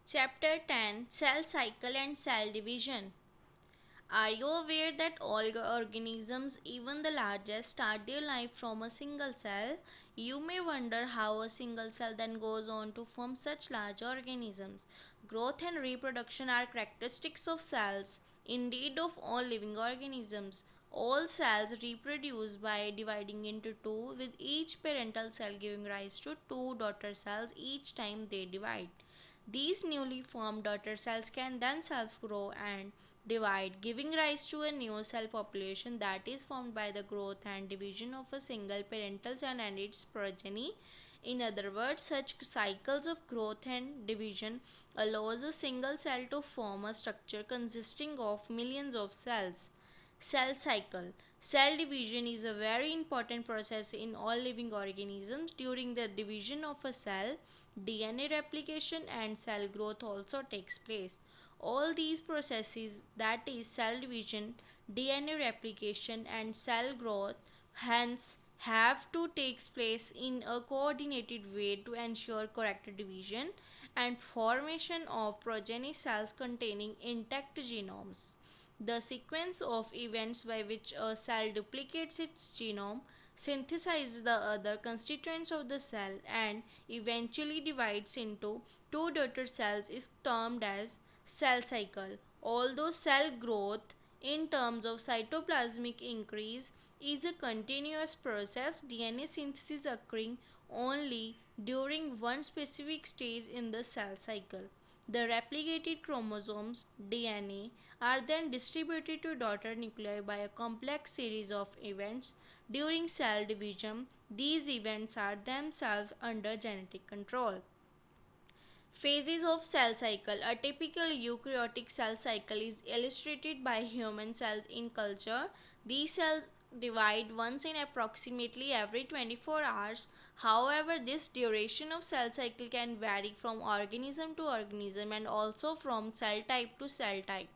Chapter 10, Cell Cycle and Cell Division. Are you aware that all organisms, even the largest, start their life from a single cell? You may wonder how a single cell then goes on to form such large organisms. Growth and reproduction are characteristics of cells, indeed of all living organisms. All cells reproduce by dividing into two, with each parental cell giving rise to two daughter cells each time they divide. These newly formed daughter cells can then self grow and divide, giving rise to a new cell population that is formed by the growth and division of a single parental cell and its progeny. In other words, such cycles of growth and division allows a single cell to form a structure consisting of millions of cells. Cell cycle. Cell division is a very important process in all living organisms. During the division of a cell, DNA replication and cell growth also takes place. All these processes, that is cell division, DNA replication and cell growth, hence have to take place in a coordinated way to ensure correct division and formation of progeny cells containing intact genomes. The sequence of events by which a cell duplicates its genome, synthesizes the other constituents of the cell, and eventually divides into two daughter cells is termed as cell cycle. Although cell growth in terms of cytoplasmic increase is a continuous process, DNA synthesis occurring only during one specific stage in the cell cycle. The replicated chromosomes DNA are then distributed to daughter nuclei by a complex series of events during cell division. These events are themselves under genetic control. Phases of cell cycle. A typical eukaryotic cell cycle is illustrated by human cells in culture. These cells divide once in approximately every 24 hours. However, this duration of cell cycle can vary from organism to organism and also from cell type to cell type.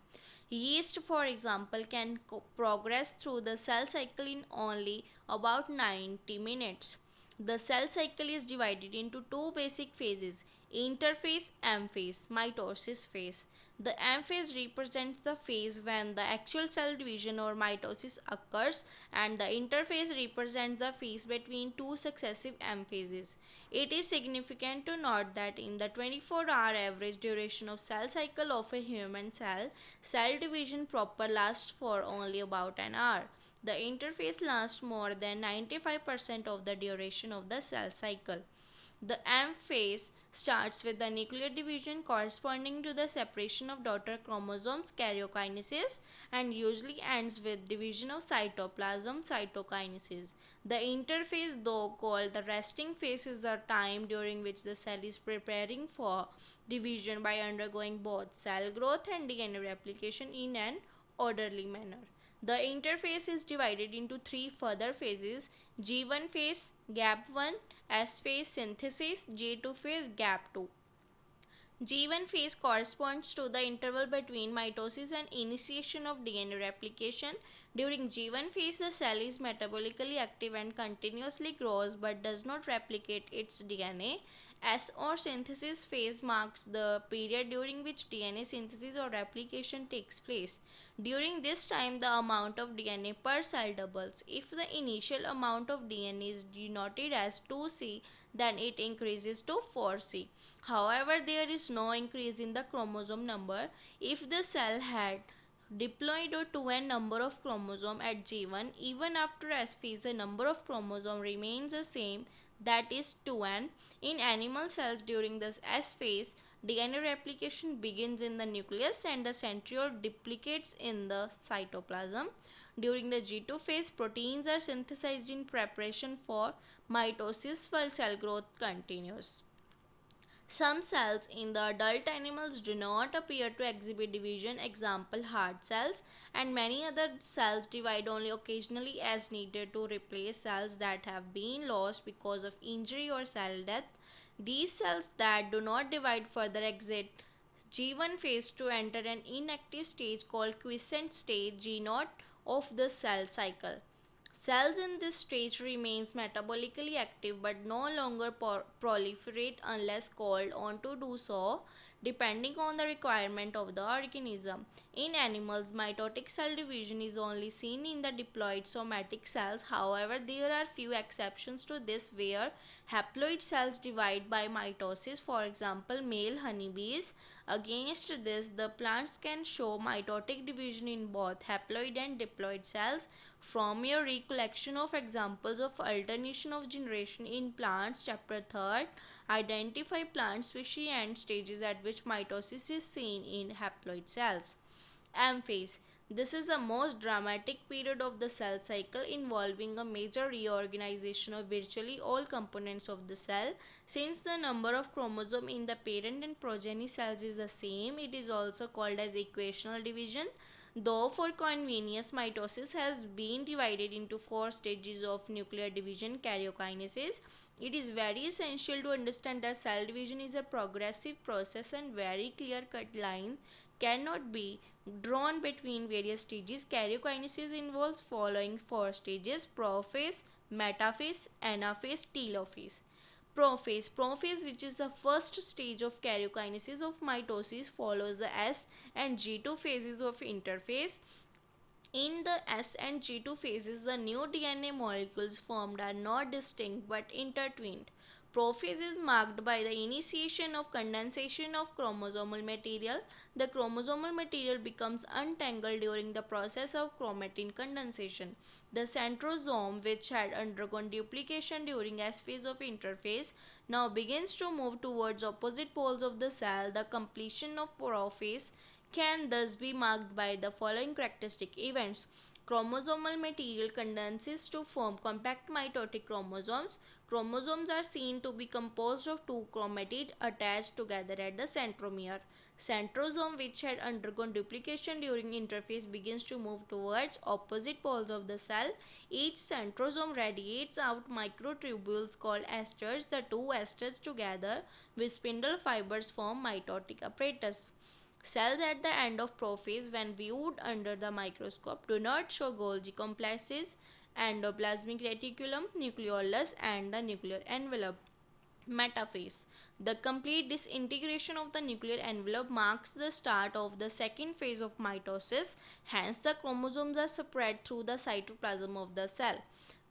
Yeast, for example, can progress through the cell cycle in only about 90 minutes. The cell cycle is divided into two basic phases: interphase, M phase, mitosis phase. The M phase represents the phase when the actual cell division or mitosis occurs, and the interphase represents the phase between two successive M phases. It is significant to note that in the 24-hour average duration of cell cycle of a human cell, cell division proper lasts for only about an hour. The interphase lasts more than 95% of the duration of the cell cycle. The M phase starts with the nuclear division corresponding to the separation of daughter chromosomes, karyokinesis, and usually ends with division of cytoplasm, cytokinesis. The interphase, though called the resting phase, is the time during which the cell is preparing for division by undergoing both cell growth and DNA replication in an orderly manner. The interphase is divided into three further phases: G1 phase, gap 1, S phase, synthesis, G2 phase, gap 2. G1 phase corresponds to the interval between mitosis and initiation of DNA replication. During G1 phase, the cell is metabolically active and continuously grows but does not replicate its DNA. S or synthesis phase marks the period during which DNA synthesis or replication takes place. During this time, the amount of DNA per cell doubles. If the initial amount of DNA is denoted as 2C, then it increases to 4C. However, there is no increase in the chromosome number. If the cell had diploid or 2n number of chromosome at G1, even after S phase the number of chromosome remains the same, that is 2n. In animal cells during this S phase, DNA replication begins in the nucleus and the centriole duplicates in the cytoplasm. During the G2 phase, proteins are synthesized in preparation for mitosis while cell growth continues. Some cells in the adult animals do not appear to exhibit division, example heart cells, and many other cells divide only occasionally as needed to replace cells that have been lost because of injury or cell death. These cells that do not divide further exit G1 phase to enter an inactive stage called quiescent stage, G0, of the cell cycle. Cells in this stage remains metabolically active but no longer proliferate unless called on to do so, depending on the requirement of the organism. In animals, mitotic cell division is only seen in the diploid somatic cells. However, there are few exceptions to this where haploid cells divide by mitosis, for example, male honeybees. Against this, the plants can show mitotic division in both haploid and diploid cells. From your recollection of examples of alternation of generation in plants, chapter 3rd, identify plant species and stages at which mitosis is seen in haploid cells. Amphase. This is the most dramatic period of the cell cycle, involving a major reorganization of virtually all components of the cell. Since the number of chromosomes in the parent and progeny cells is the same, it is also called as equational division. Though for convenience, mitosis has been divided into four stages of nuclear division karyokinesis. It is very essential to understand that cell division is a progressive process and very clear-cut lines cannot be drawn between various stages. Karyokinesis involves following four stages: prophase, metaphase, anaphase, telophase. Prophase, which is the first stage of karyokinesis of mitosis, follows the S and G2 phases of interphase. In the S and G2 phases, the new DNA molecules formed are not distinct but intertwined. Prophase is marked by the initiation of condensation of chromosomal material. The chromosomal material becomes untangled during the process of chromatin condensation. The centrosome, which had undergone duplication during S phase of interphase, now begins to move towards opposite poles of the cell. The completion of prophase can thus be marked by the following characteristic events. Chromosomal material condenses to form compact mitotic chromosomes. Chromosomes are seen to be composed of two chromatids attached together at the centromere. Centrosome, which had undergone duplication during interphase, begins to move towards opposite poles of the cell. Each centrosome radiates out microtubules called esters. The two esters together with spindle fibers form mitotic apparatus. Cells at the end of prophase, when viewed under the microscope, do not show Golgi complexes, endoplasmic reticulum, nucleolus, and the nuclear envelope. Metaphase. The complete disintegration of the nuclear envelope marks the start of the second phase of mitosis. Hence, the chromosomes are spread through the cytoplasm of the cell.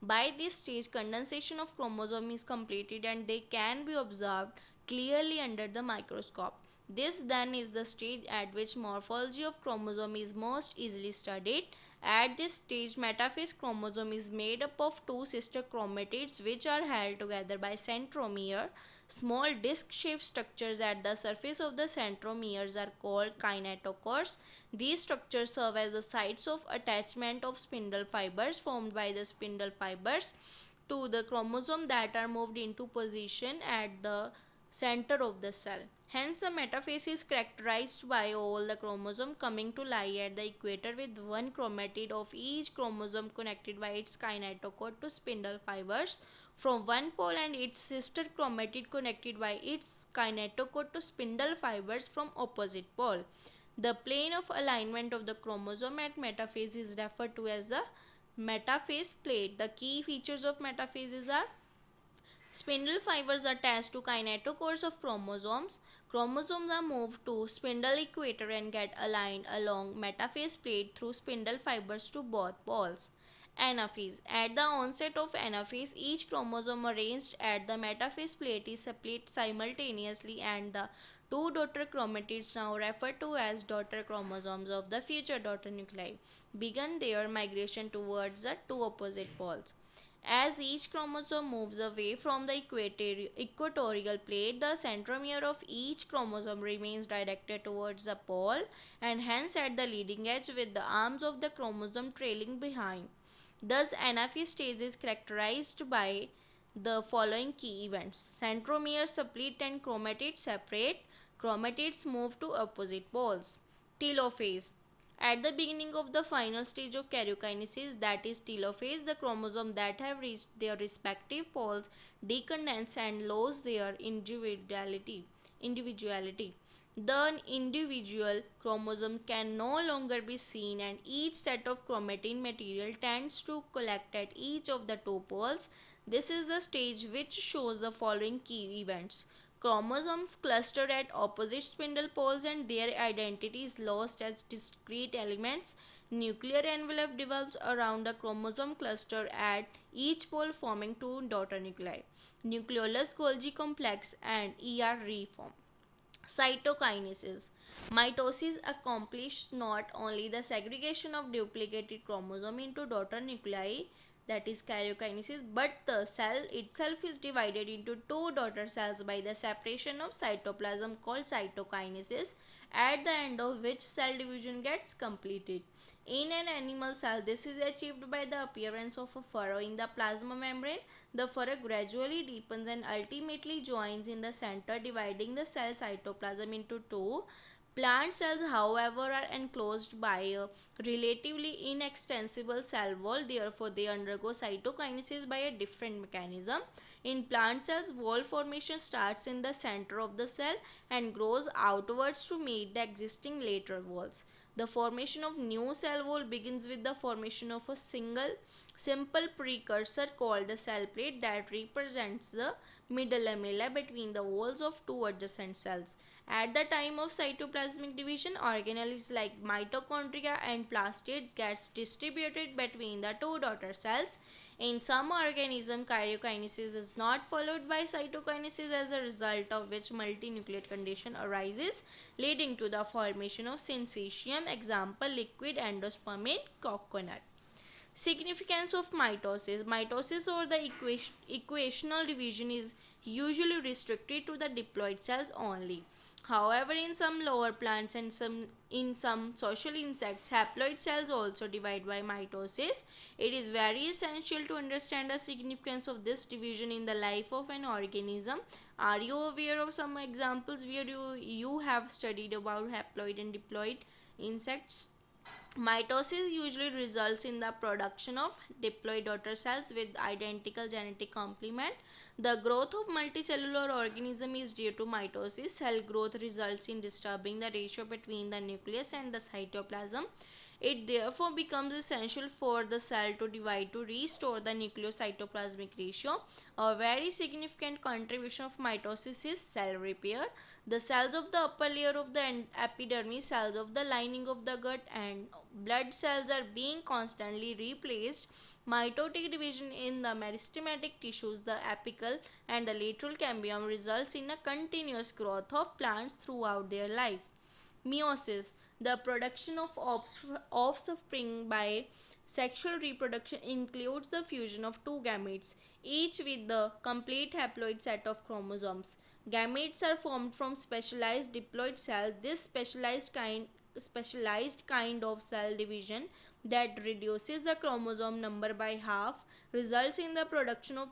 By this stage, condensation of chromosome is completed and they can be observed clearly under the microscope. This then is the stage at which morphology of chromosome is most easily studied. At this stage, metaphase chromosome is made up of two sister chromatids which are held together by centromere. Small disc-shaped structures at the surface of the centromeres are called kinetochores. These structures serve as the sites of attachment of spindle fibers formed by the spindle fibers to the chromosome that are moved into position at the center of the cell. Hence, the metaphase is characterized by all the chromosomes coming to lie at the equator with one chromatid of each chromosome connected by its kinetochore to spindle fibers from one pole and its sister chromatid connected by its kinetochore to spindle fibers from opposite pole. The plane of alignment of the chromosome at metaphase is referred to as the metaphase plate. The key features of metaphases are: spindle fibers attached to kinetochores of chromosomes. Chromosomes are moved to spindle equator and get aligned along metaphase plate through spindle fibers to both poles. Anaphase. At the onset of anaphase, each chromosome arranged at the metaphase plate is split simultaneously and the two daughter chromatids, now referred to as daughter chromosomes of the future daughter nuclei, begin their migration towards the two opposite poles. As each chromosome moves away from the equatorial plate, the centromere of each chromosome remains directed towards the pole and hence at the leading edge, with the arms of the chromosome trailing behind. Thus, anaphase stage is characterized by the following key events: centromeres split and chromatids separate. Chromatids move to opposite poles. Telophase. At the beginning of the final stage of karyokinesis, that is telophase, the chromosomes that have reached their respective poles decondense and lose their individuality. The individual chromosome can no longer be seen, and each set of chromatin material tends to collect at each of the two poles. This is the stage which shows the following key events. Chromosomes cluster at opposite spindle poles and their identity is lost as discrete elements. Nuclear envelope develops around a chromosome cluster at each pole, forming two daughter nuclei. Nucleolus Golgi complex and ER reform. Cytokinesis. Mitosis accomplishes not only the segregation of duplicated chromosome into daughter nuclei, that is karyokinesis, but the cell itself is divided into two daughter cells by the separation of cytoplasm called cytokinesis, at the end of which cell division gets completed. In an animal cell, this is achieved by the appearance of a furrow in the plasma membrane. The furrow gradually deepens and ultimately joins in the center, dividing the cell cytoplasm into two. Plant cells, however, are enclosed by a relatively inextensible cell wall, therefore they undergo cytokinesis by a different mechanism. In plant cells, wall formation starts in the center of the cell and grows outwards to meet the existing lateral walls. The formation of new cell wall begins with the formation of a simple precursor called the cell plate that represents the middle lamella between the walls of two adjacent cells. At the time of cytoplasmic division, organelles like mitochondria and plastids gets distributed between the two daughter cells. In some organisms, karyokinesis is not followed by cytokinesis, as a result of which multinucleate condition arises, leading to the formation of syncytium, example liquid endosperm in coconut. Significance of mitosis. Mitosis, or the equational division, is usually restricted to the diploid cells only. However, in some lower plants and in some social insects, haploid cells also divide by mitosis. It is very essential to understand the significance of this division in the life of an organism. Are you aware of some examples where you have studied about haploid and diploid insects? Mitosis usually results in the production of diploid daughter cells with identical genetic complement. The growth of multicellular organism is due to mitosis. Cell growth results in disturbing the ratio between the nucleus and the cytoplasm. It therefore becomes essential for the cell to divide to restore the nucleocytoplasmic ratio. A very significant contribution of mitosis is cell repair. The cells of the upper layer of the epidermis, cells of the lining of the gut, and blood cells are being constantly replaced. Mitotic division in the meristematic tissues, the apical and the lateral cambium, results in a continuous growth of plants throughout their life. Meiosis, the production of offspring by sexual reproduction, includes the fusion of two gametes, each with the complete haploid set of chromosomes. Gametes are formed from specialized diploid cells. This specialized kind of cell division that reduces the chromosome number by half results in the production of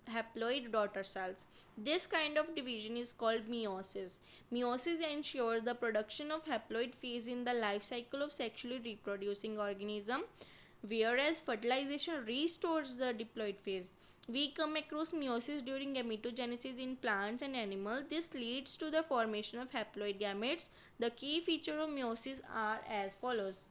haploid daughter cells. This kind of division is called meiosis. Meiosis ensures the production of haploid phase in the life cycle of sexually reproducing organism, whereas fertilization restores the diploid phase. We come across meiosis during gametogenesis in plants and animals. This leads to the formation of haploid gametes. The key feature of meiosis are as follows.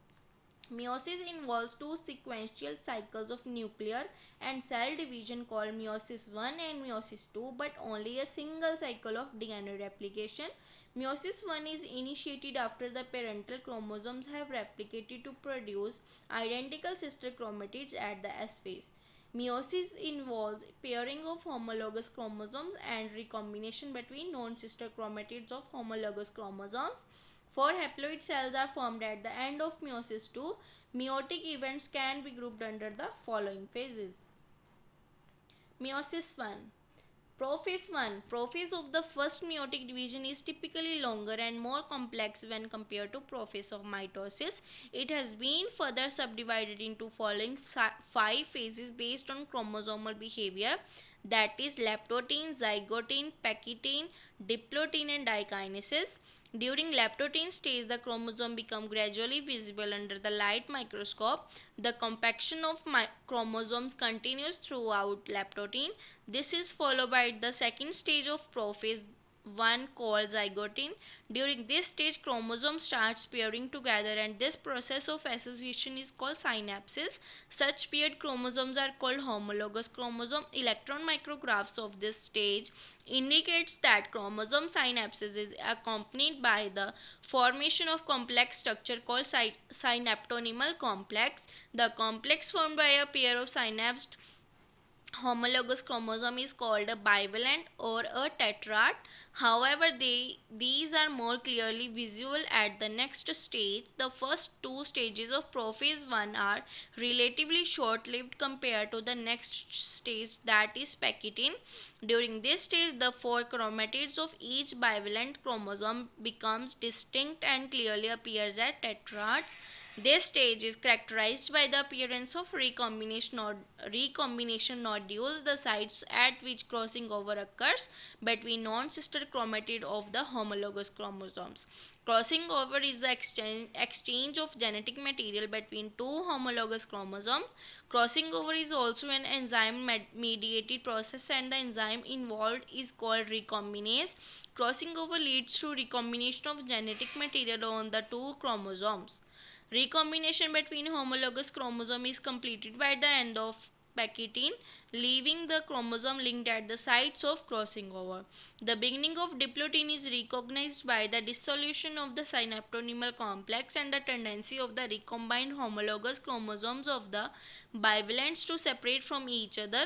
Meiosis involves two sequential cycles of nuclear and cell division called meiosis 1 and meiosis 2, but only a single cycle of DNA replication. Meiosis 1 is initiated after the parental chromosomes have replicated to produce identical sister chromatids at the S phase. Meiosis involves pairing of homologous chromosomes and recombination between non-sister chromatids of homologous chromosomes. Four haploid cells are formed at the end of meiosis 2. Meiotic events can be grouped under the following phases. Meiosis 1. Prophase 1. Prophase of the first meiotic division is typically longer and more complex when compared to prophase of mitosis. It has been further subdivided into following 5 phases based on chromosomal behavior. that is leptotene, zygote, pectine, diplotin and dikinesis. During leptotene stage, the chromosome become gradually visible under the light microscope. The compaction of chromosomes continues throughout leptotene. This is followed by the second stage of prophase one called zygote. During this stage, chromosomes starts pairing together, and this process of association is called synapses. Such paired chromosomes are called homologous chromosome. Electron micrographs of this stage indicates that chromosome synapses is accompanied by the formation of complex structure called synaptonymal complex. The complex formed by a pair of synapsed homologous chromosome is called a bivalent or a tetrad. However, these are more clearly visible at the next stage. The first two stages of prophase 1 are relatively short-lived compared to the next stage, that is pectine. During this stage, the four chromatids of each bivalent chromosome becomes distinct and clearly appears as tetrads. This stage is characterized by the appearance of recombination nodules, the sites at which crossing over occurs between non-sister chromatid of the homologous chromosomes. Crossing over is the exchange of genetic material between two homologous chromosomes. Crossing over is also an enzyme mediated process, and the enzyme involved is called recombinase. Crossing over leads to recombination of genetic material on the two chromosomes. Recombination between homologous chromosome is completed by the end of pectine, leaving the chromosome linked at the sites of crossing over. The beginning of diplotin is recognized by the dissolution of the synaptonymal complex and the tendency of the recombined homologous chromosomes of the bivalents to separate from each other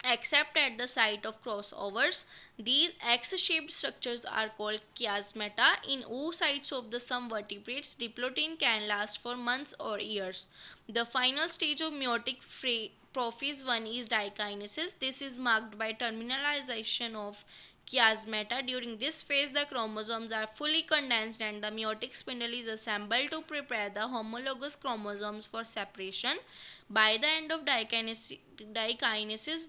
except at the site of crossovers. These X-shaped structures are called chiasmata. In oocytes of the some vertebrates, diplotin can last for months or years. The final stage of meiotic prophase 1 is dikinesis. This is marked by terminalization of chiasmata. During this phase, the chromosomes are fully condensed and the meiotic spindle is assembled to prepare the homologous chromosomes for separation. By the end of dikinesis,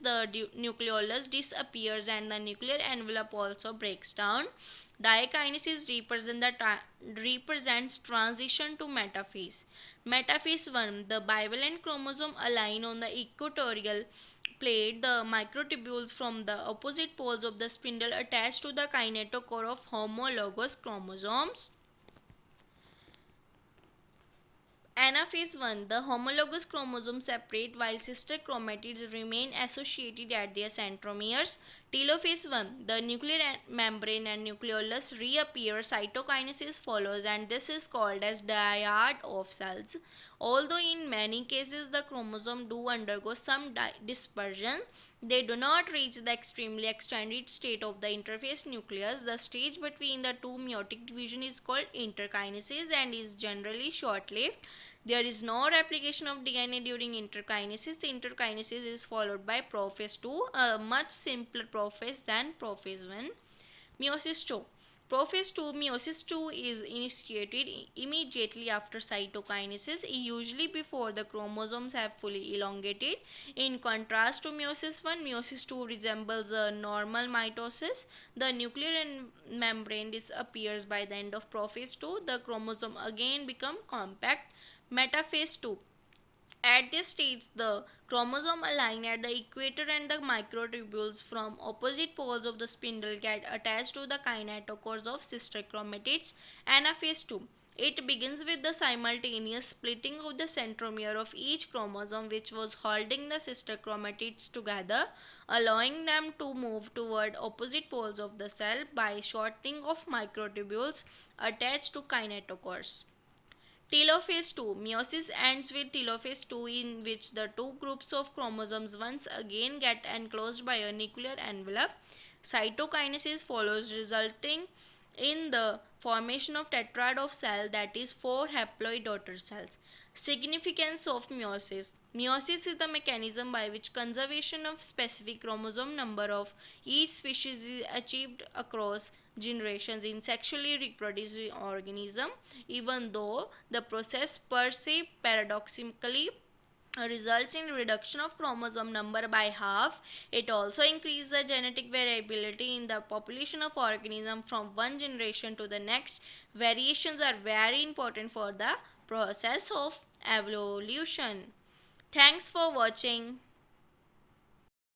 the nucleolus disappears and the nuclear envelope also breaks down. Dikinesis represents transition to metaphase. Metaphase 1, the bivalent chromosome align on the equatorial plate. The microtubules from the opposite poles of the spindle attach to the kinetochore of homologous chromosomes. Anaphase 1, the homologous chromosomes separate while sister chromatids remain associated at their centromeres. Telophase 1, the nuclear membrane and nucleolus reappear. Cytokinesis follows, and this is called as dyad of cells. Although in many cases the chromosome do undergo some dispersion, they do not reach the extremely extended state of the interphase nucleus. The stage between the two meiotic division is called interkinesis and is generally short-lived. There is no replication of DNA during interkinesis. The interkinesis is followed by prophase 2, a much simpler prophase than prophase 1. Meiosis 2. Meiosis 2 is initiated immediately after cytokinesis, usually before the chromosomes have fully elongated. In contrast to meiosis 1, meiosis 2 resembles a normal mitosis. The nuclear membrane disappears by the end of prophase 2. The chromosome again become compact. Metaphase 2. At this stage, the chromosome align at the equator and the microtubules from opposite poles of the spindle get attached to the kinetochores of sister chromatids. Anaphase 2. It begins with the simultaneous splitting of the centromere of each chromosome which was holding the sister chromatids together, allowing them to move toward opposite poles of the cell by shortening of microtubules attached to kinetochores. Telophase 2. Meiosis ends with telophase 2, in which the two groups of chromosomes once again get enclosed by a nuclear envelope. Cytokinesis follows, resulting in the formation of tetrad of cell, that is 4 haploid daughter cells. Significance of meiosis. Meiosis is the mechanism by which conservation of specific chromosome number of each species is achieved across generations in sexually reproducing organism. Even though the process per se paradoxically results in reduction of chromosome number by half. It also increases the genetic variability in the population of organism from one generation to the next. Variations are very important for the process of evolution. Thanks for watching.